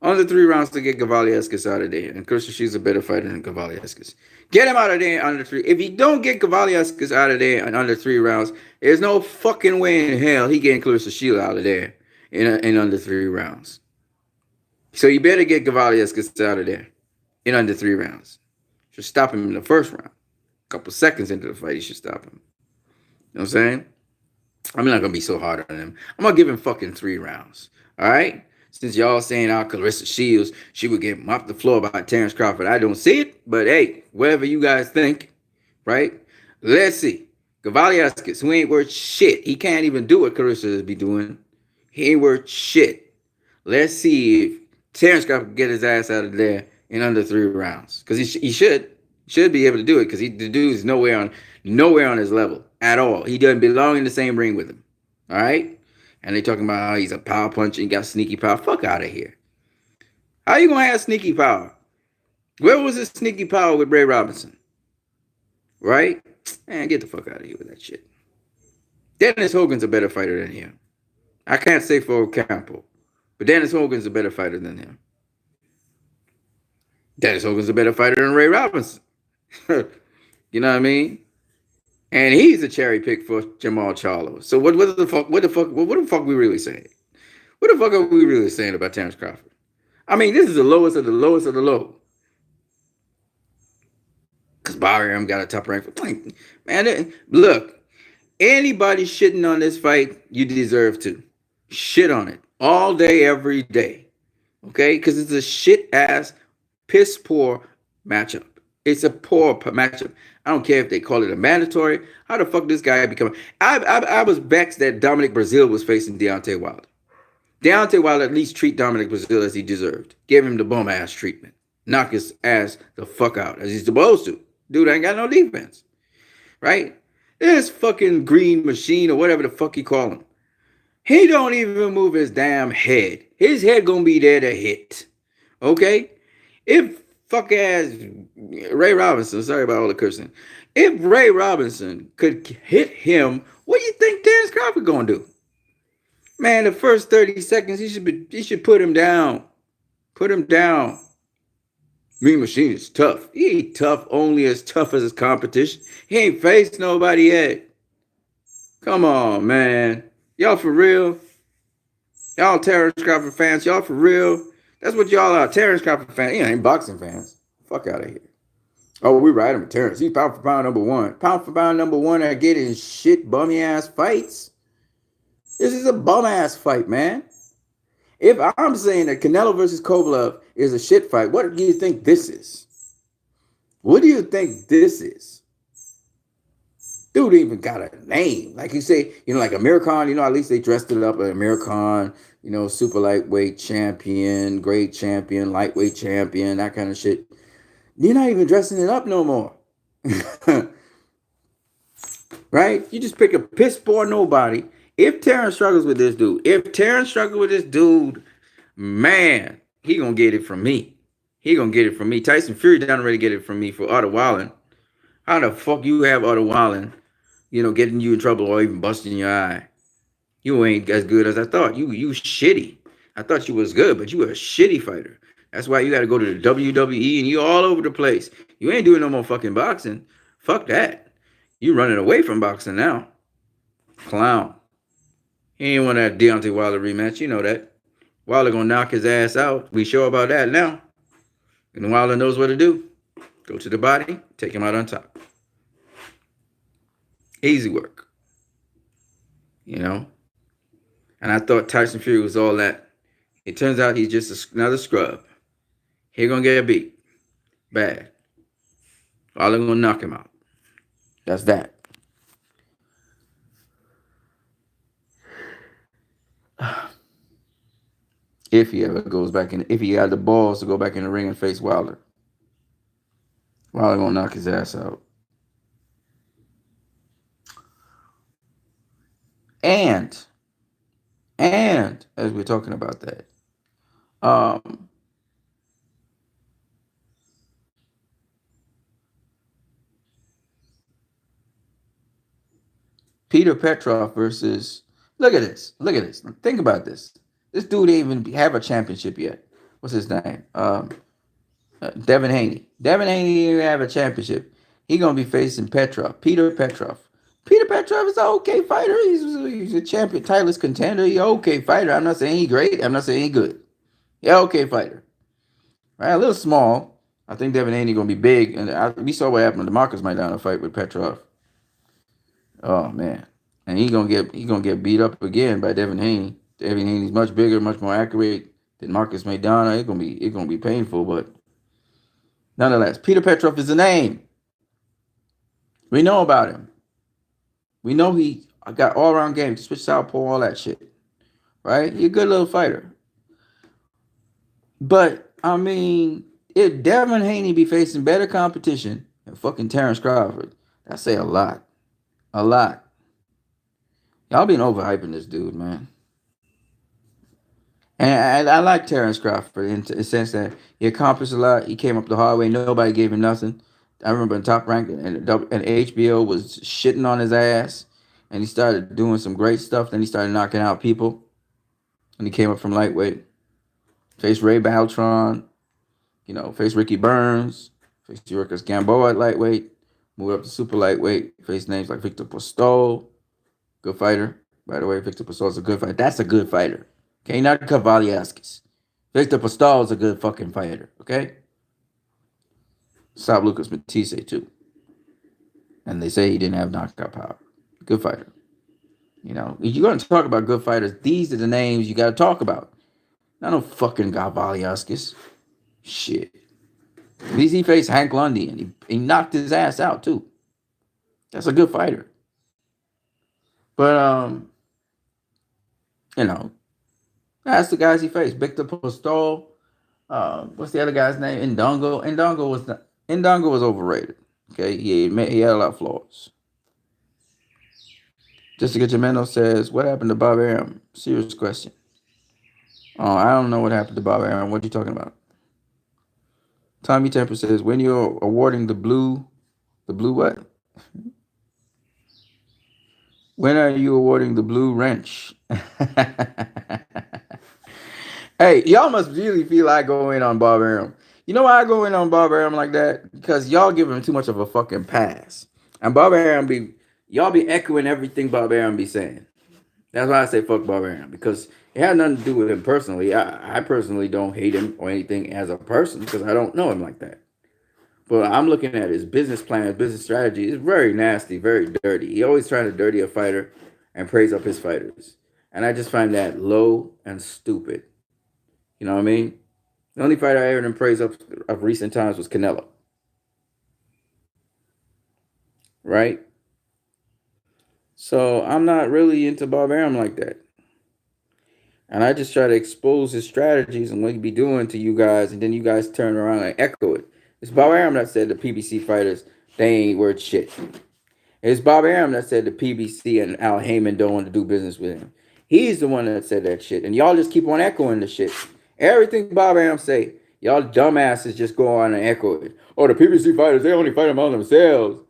Under 3 rounds to get Cavaliascus out of there, and Clarissa Shields a better fighter than Cavaliascus. Get him out of there under 3. If you don't get Cavaliascus out of there in under 3 rounds, there's no fucking way in hell he getting Clarissa Shields out of there in under 3 rounds. So you better get Cavaliascus out of there in under 3 rounds. You should stop him in the first round. A couple seconds into the fight, you should stop him. You know what I'm saying? I'm not going to be so hard on him. I'm going to give him fucking 3 rounds. All right? Since y'all saying Clarissa Shields, she would get mopped the floor by Terrence Crawford. I don't see it, but hey, whatever you guys think, right? Let's see. Cavaliascus, who ain't worth shit. He can't even do what Clarissa be doing. He ain't worth shit. Let's see if Terrence Crawford can get his ass out of there in under 3 rounds. Because he should be able to do it because the dude is nowhere on his level at all. He doesn't belong in the same ring with him. All right? And they talking about how he's a power puncher and got sneaky power. Fuck out of here. How you gonna have sneaky power? Where was his sneaky power with Ray Robinson? Right? Man, get the fuck out of here with that shit. Dennis Hogan's a better fighter than him. I can't say for Campo, but Dennis Hogan's a better fighter than him. Dennis Hogan's a better fighter than Ray Robinson. You know what I mean? And he's a cherry pick for Jamal Charlo. So what the fuck we really saying? What the fuck are we really saying about Terrence Crawford? I mean, this is the lowest of the lowest of the low. Because Barham got a top rank. Man, look, anybody shitting on this fight, you deserve to. Shit on it. All day, every day. Okay? Because it's a shit ass, piss poor matchup. It's a poor matchup. I don't care if they call it a mandatory. How the fuck this guy become? I was vexed that Dominic Brazil was facing Deontay Wilder. Deontay Wilder at least treat Dominic Brazil as he deserved. Give him the bum ass treatment. Knock his ass the fuck out as he's supposed to. Dude ain't got no defense. Right? This fucking green machine or whatever the fuck you call him. He don't even move his damn head. His head gonna be there to hit. Okay? If fuck ass Ray Robinson, sorry about all the cursing. If Ray Robinson could hit him, what do you think Terrence Crawford gonna do? Man, the first 30 seconds, he should put him down. Put him down. Mean Machine is tough. He ain't tough, only as tough as his competition. He ain't faced nobody yet. Come on, man. Y'all for real? Y'all Terrence Crawford fans, y'all for real? That's what y'all are, Terrence Crawford fans. You ain't boxing fans. Fuck out of here. Oh, we ride him with Terrence. He's pound for pound number one. Pound for pound number one at getting shit bummy ass fights. This is a bum ass fight, man. If I'm saying that Canelo versus Kovalev is a shit fight, what do you think this is? What do you think this is? Dude even got a name. Like you say, like American, at least they dressed it up. American, super lightweight champion, great champion, lightweight champion, that kind of shit. You're not even dressing it up no more. Right? You just pick a piss poor nobody. If Terrence struggles with this dude, man, he gonna get it from me. Tyson Fury done already get it from me for Otto Wallen. How the fuck you have Otto Wallen, getting you in trouble or even busting your eye? You ain't as good as I thought. You shitty. I thought you was good, but you were a shitty fighter. That's why you got to go to the WWE and you all over the place. You ain't doing no more fucking boxing. Fuck that. You running away from boxing now. Clown. He ain't want that Deontay Wilder rematch. You know that. Wilder gonna knock his ass out. We sure about that now. And Wilder knows what to do. Go to the body, take him out on top. Easy work. And I thought Tyson Fury was all that. It turns out he's just another scrub. He gonna get beat. Bad. Wilder gonna knock him out. That's that. If he ever goes back in, if he had the balls to go back in the ring and face Wilder. Wilder gonna knock his ass out. And as we're talking about that, Peter Petrov versus, look at this. Think about this. This dude didn't even have a championship yet. What's his name? Devin Haney. Devin Haney didn't even have a championship. He gonna be facing Peter Petrov. Peter Petrov is an okay fighter. He's a champion, titleless contender. He's an okay fighter. I'm not saying he's great. I'm not saying he's good. Yeah, okay fighter. Right, a little small. I think Devin Haney gonna be big, and we saw what happened to DeMarcus Maidana fight with Petrov. Oh man, and he gonna get beat up again by Devin Haney. Devin Haney's much bigger, much more accurate than Marcus Maidana. It's gonna be painful, but nonetheless, Peter Petrov is a name. We know about him. We know he got all-around game, switch southpaw, all that shit. Right? He's a good little fighter. But, I mean, if Devin Haney be facing better competition than fucking Terrence Crawford, that say a lot. A lot. Y'all been overhyping this dude, man. And I like Terrence Crawford in the sense that he accomplished a lot. He came up the hard way. Nobody gave him nothing. I remember in Top Rank and HBO was shitting on his ass, and he started doing some great stuff. Then he started knocking out people, and he came up from lightweight. Faced Ray Baltron, faced Ricky Burns, faced Yurkus Gamboa at lightweight, moved up to super lightweight, faced names like Victor Postol, good fighter. By the way, Victor Postol is a good fighter. That's a good fighter. Okay, not Kavaliaskis. Victor Postol is a good fucking fighter. Okay, stop Lucas Matisse too. And they say he didn't have knockout power. Good fighter. If you're going to talk about good fighters, these are the names you got to talk about. Not no fucking Kavaliaskis. Shit. At least he faced Hank Lundy and he knocked his ass out too. That's a good fighter. But that's the guys he faced. Victor Postol. What's the other guy's name? Indongo. Indongo was overrated. Okay, he had a lot of flaws. Jessica Jameno says, "What happened to Bob Arum?" Serious question. Oh, I don't know what happened to Bob Arum. What are you talking about? Tommy Temper says, "When you're awarding the blue what? When are you awarding the blue wrench?" Hey, y'all must really feel like going on Bob Arum. You know why I go in on Bob Arum like that? Because y'all give him too much of a fucking pass. And Bob Arum y'all be echoing everything Bob Arum be saying. That's why I say fuck Bob Arum, because it had nothing to do with him personally. I personally don't hate him or anything as a person because I don't know him like that. But I'm looking at his business plan, his business strategy. It's very nasty, very dirty. He always trying to dirty a fighter and praise up his fighters. And I just find that low and stupid. You know what I mean? The only fighter I ever praised up of recent times was Canelo. Right? So I'm not really into Bob Arum like that. And I just try to expose his strategies and what he be doing to you guys, and then you guys turn around and echo it. It's Bob Arum that said the PBC fighters, they ain't worth shit. It's Bob Arum that said the PBC and Al Heyman don't want to do business with him. He's the one that said that shit. And y'all just keep on echoing the shit. Everything Bob Arum say, y'all dumbasses just go on and echo it. Oh, the PBC fighters, they only fight among themselves.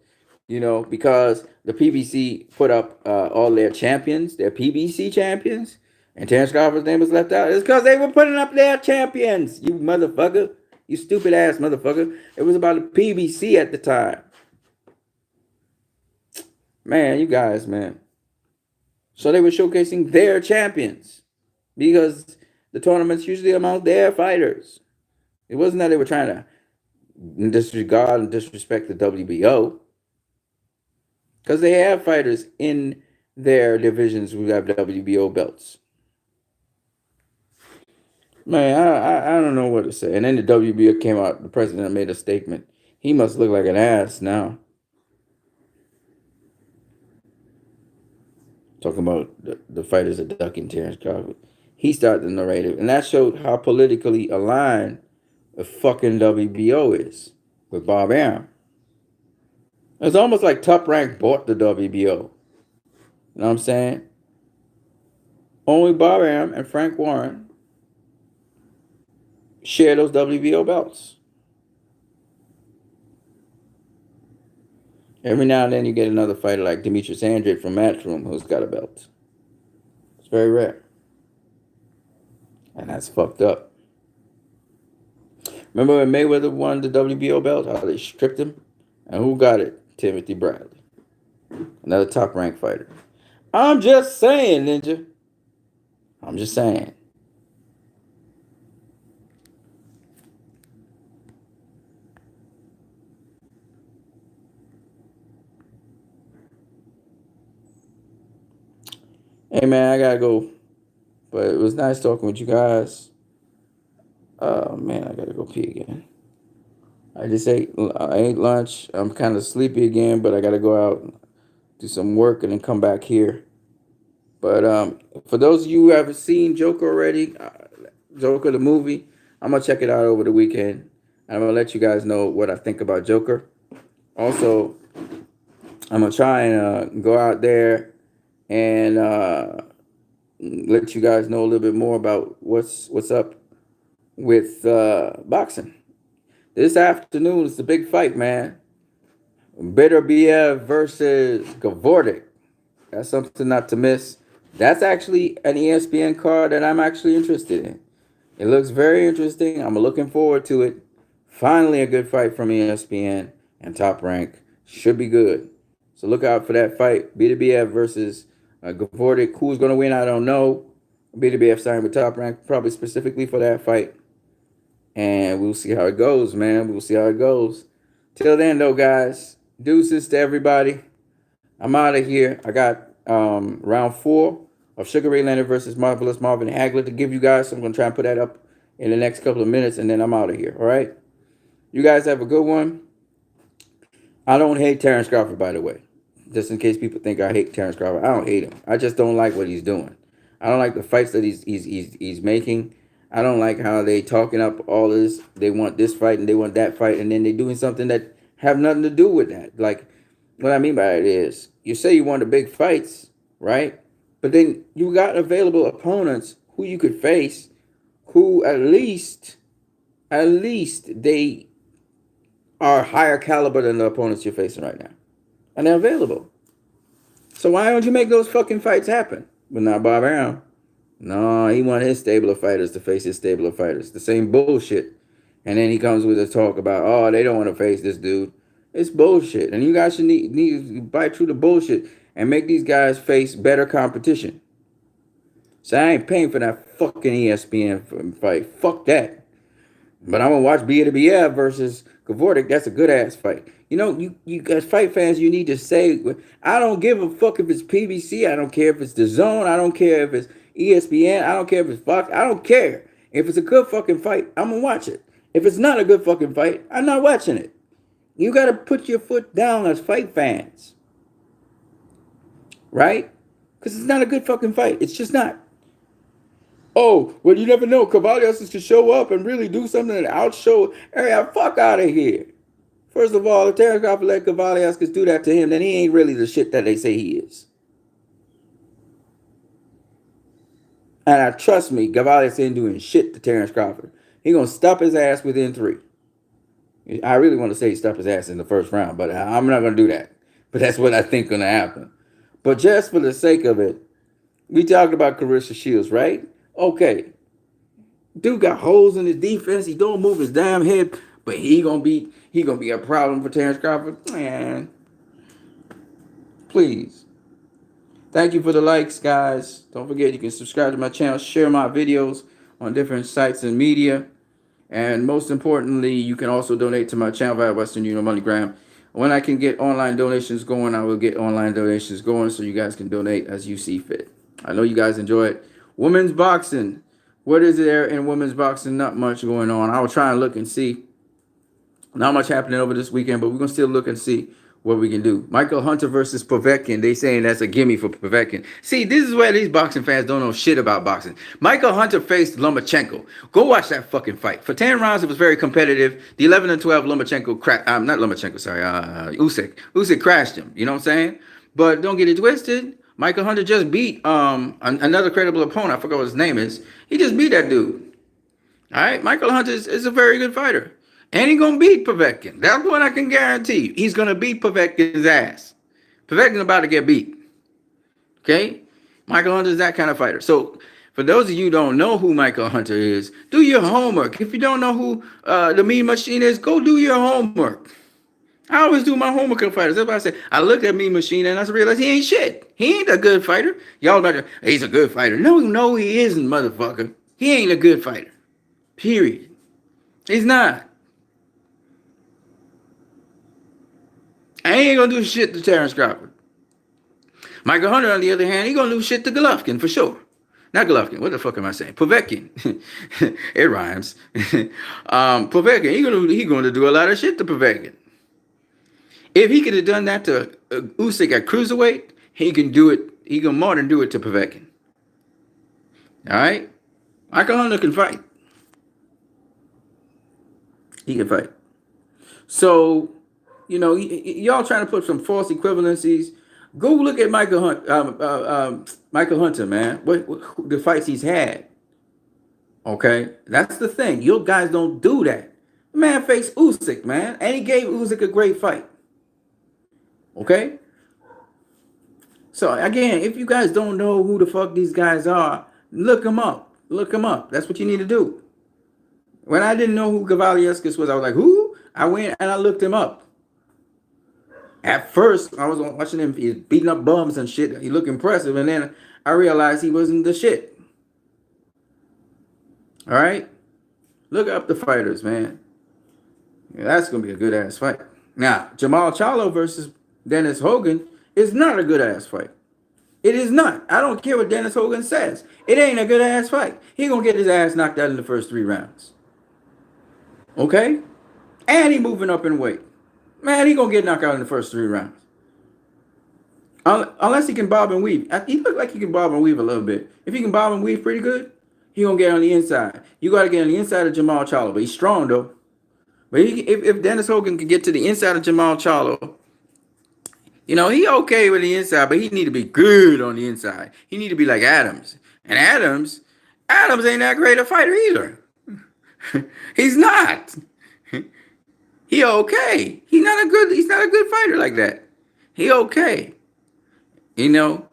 Because the PBC put up all their champions, their PBC champions, and Terrence Crawford's name was left out. It's because they were putting up their champions, you motherfucker. You stupid ass motherfucker. It was about the PBC at the time. Man, you guys, man. So they were showcasing their champions because the tournament's usually among their fighters. It wasn't that they were trying to disregard and disrespect the WBO, because they have fighters in their divisions who have WBO belts. Man, I don't know what to say. And then the WBO came out, the president made a statement. He must look like an ass now. Talking about the fighters are ducking Terrence Crawford. He started the narrative. And that showed how politically aligned the fucking WBO is with Bob Arum. It's almost like Top Rank bought the WBO. You know what I'm saying? Only Bob Arum and Frank Warren share those WBO belts. Every now and then you get another fighter like Demetrius Andrade from Matchroom who's got a belt. It's very rare. And that's fucked up. Remember when Mayweather won the WBO belt, how they stripped him? And who got it? Timothy Bradley. Another top ranked fighter. I'm just saying, Ninja. I'm just saying. Hey man, I gotta go. But it was nice talking with you guys. Oh man, I gotta go pee again. I ate lunch. I'm kind of sleepy again, but I gotta go out, do some work, and then come back here. But for those of you who haven't seen Joker already, Joker the movie, I'm gonna check it out over the weekend. I'm gonna let you guys know what I think about Joker. Also, I'm gonna try and go out there and let you guys know a little bit more about what's up with boxing. This afternoon is the big fight, man. Beterbiev versus Gavordik. That's something not to miss. That's actually an ESPN card that I'm actually interested in. It looks very interesting. I'm looking forward to it. Finally, a good fight from ESPN and Top Rank. Should be good. So look out for that fight. Beterbiev versus Gavordik. Who's going to win, I don't know. Beterbiev signed with Top Rank probably specifically for that fight. And we'll see how it goes, man. We'll see how it goes. Till then, though, guys, deuces to everybody. I'm out of here. I got round 4 of Sugar Ray Leonard versus Marvelous Marvin Hagler to give you guys. So I'm going to try and put that up in the next couple of minutes, and then I'm out of here, all right? You guys have a good one. I don't hate Terrence Crawford, by the way. Just in case people think I hate Terrence Crawford. I don't hate him. I just don't like what he's doing. I don't like the fights that he's making. I don't like how they talking up all this. They want this fight and they want that fight, and then they doing something that have nothing to do with that. Like, what I mean by it is, you say you want the big fights, right? But then you got available opponents who you could face, who at least they are higher caliber than the opponents you're facing right now, and they're available. So why don't you make those fucking fights happen? But not Bob Arum. No, he want his stable of fighters to face his stable of fighters. The same bullshit. And then he comes with a talk about, oh, they don't want to face this dude. It's bullshit. And you guys should need to bite through the bullshit and make these guys face better competition. So I ain't paying for that fucking ESPN fight. Fuck that. But I'm going to watch Beterbiev versus Gavordik. That's a good-ass fight. You know, you guys fight fans, you need to say, I don't give a fuck if it's PBC. I don't care if it's The Zone. I don't care if it's ESPN. I don't care if it's Fox. I don't care. If it's a good fucking fight, I'm going to watch it. If it's not a good fucking fight, I'm not watching it. You got to put your foot down as fight fans. Right? Because it's not a good fucking fight. It's just not. Oh, well, you never know. Cavallios is to show up and really do something and outshow. Area, fuck out of here. First of all, if Terrence Crawford let Cavallios do that to him, then he ain't really the shit that they say he is. And trust me, Cavallios ain't doing shit to Terrence Crawford. He gonna stop his ass within 3. I really want to say stop his ass in the first round, but I'm not gonna do that. But that's what I think gonna happen. But just for the sake of it, we talked about Carissa Shields, right? Okay. Dude got holes in his defense. He don't move his damn head, but he gonna be a problem for Terrence Crawford. Man, please. Thank you for the likes, guys. Don't forget you can subscribe to my channel, share my videos on different sites and media, and most importantly, you can also donate to my channel via Western Union MoneyGram. When I can get online donations going, I will get online donations going so you guys can donate as you see fit. I know you guys enjoy it. Women's boxing. What is there in women's boxing? Not much going on. I will try and look and see. Not much happening over this weekend, but we're going to still look and see what we can do. Michael Hunter versus Povetkin. They saying that's a gimme for Povetkin. See, this is where these boxing fans don't know shit about boxing. Michael Hunter faced Lomachenko. Go watch that fucking fight. For 10 rounds, it was very competitive. The 11 and 12, Lomachenko not Lomachenko, sorry, Usyk. Usyk crashed him. You know what I'm saying? But don't get it twisted. Michael Hunter just beat another credible opponent. I forgot what his name is. He just beat that dude. All right? Michael Hunter is a very good fighter. And he's going to beat Povetkin. That's what I can guarantee you. He's going to beat Povetkin's ass. Povetkin's about to get beat. Okay? Michael Hunter is that kind of fighter. So, for those of you who don't know who Michael Hunter is, do your homework. If you don't know who the Mean Machine is, go do your homework. I always do my homework on fighters. That's why I say, I look at Mean Machine and I realize he ain't shit. He ain't a good fighter. Y'all about to, he's a good fighter. No, he isn't, motherfucker. He ain't a good fighter. Period. He's not. I ain't gonna do shit to Terrence Crawford. Michael Hunter, on the other hand, he gonna do shit to Golovkin for sure. Not Golovkin. What the fuck am I saying? Povetkin. It rhymes. Povetkin. He gonna do a lot of shit to Povetkin. If he could have done that to Usyk at cruiserweight, he can do it. He can more than do it to Povetkin. All right, Michael Hunter can fight. He can fight. So, you know, y'all trying to put some false equivalencies Go look at Michael Hunter, man. What the fights he's had. Okay, that's the thing. You guys don't do that. The man faced Usyk, man, and he gave Usyk a great fight. Okay, so again, if you guys don't know who the fuck these guys are, look them up. Look them up. That's what you need to do. When I didn't know who Gavaliauskas was, I was like, who? I went and I looked him up. At first, I was watching him beating up bums and shit. He looked impressive, and then I realized he wasn't the shit. All right? Look up the fighters, man. Yeah, that's going to be a good-ass fight. Now, Jamal Charlo versus Dennis Hogan is not a good-ass fight. It is not. I don't care what Dennis Hogan says. It ain't a good-ass fight. He going to get his ass knocked out in the first 3 rounds. Okay? And he moving up in weight. Man, he going to get knocked out in the first 3 rounds. Unless he can bob and weave. He look like he can bob and weave a little bit. If he can bob and weave pretty good, he going to get on the inside. You got to get on the inside of Jamal Charlo. But he's strong, though. But if Dennis Hogan can get to the inside of Jamal Charlo, you know, he okay with the inside, but he need to be good on the inside. He need to be like Adams. And Adams ain't that great a fighter either. He's not. He okay. He's not a good fighter like that. He okay. You know.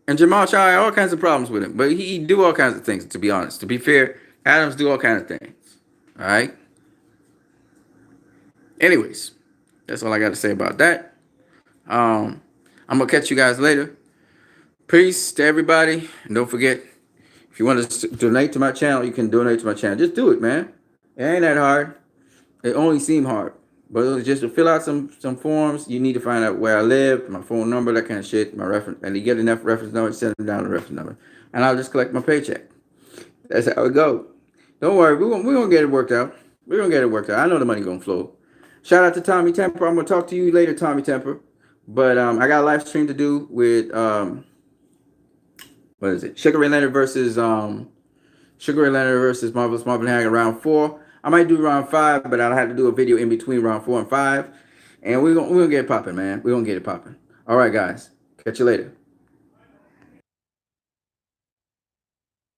And Jamal Charlo had all kinds of problems with him. But he do all kinds of things, to be honest. To be fair, Adams do all kinds of things. All right. Anyways, that's all I got to say about that. I'm going to catch you guys later. Peace to everybody. And don't forget, if you want to donate to my channel, you can donate to my channel. Just do it, man. It ain't that hard. It only seemed hard. But just to fill out some forms, you need to find out where I live, my phone number, that kind of shit, my reference. And you get enough reference number, send them down the reference number. And I'll just collect my paycheck. That's how it go. Don't worry. We're gonna get it worked out. We're going to get it worked out. I know the money going to flow. Shout out to Tommy Temper. I'm going to talk to you later, Tommy Temper. But I got a live stream to do with, what is it? Sugar Ray Leonard versus Marvelous Marvin Hagler round 4. I might do round 5, but I'll have to do a video in between round 4 and 5. And we're gonna get it popping, man. We're going to get it popping. All right, guys. Catch you later.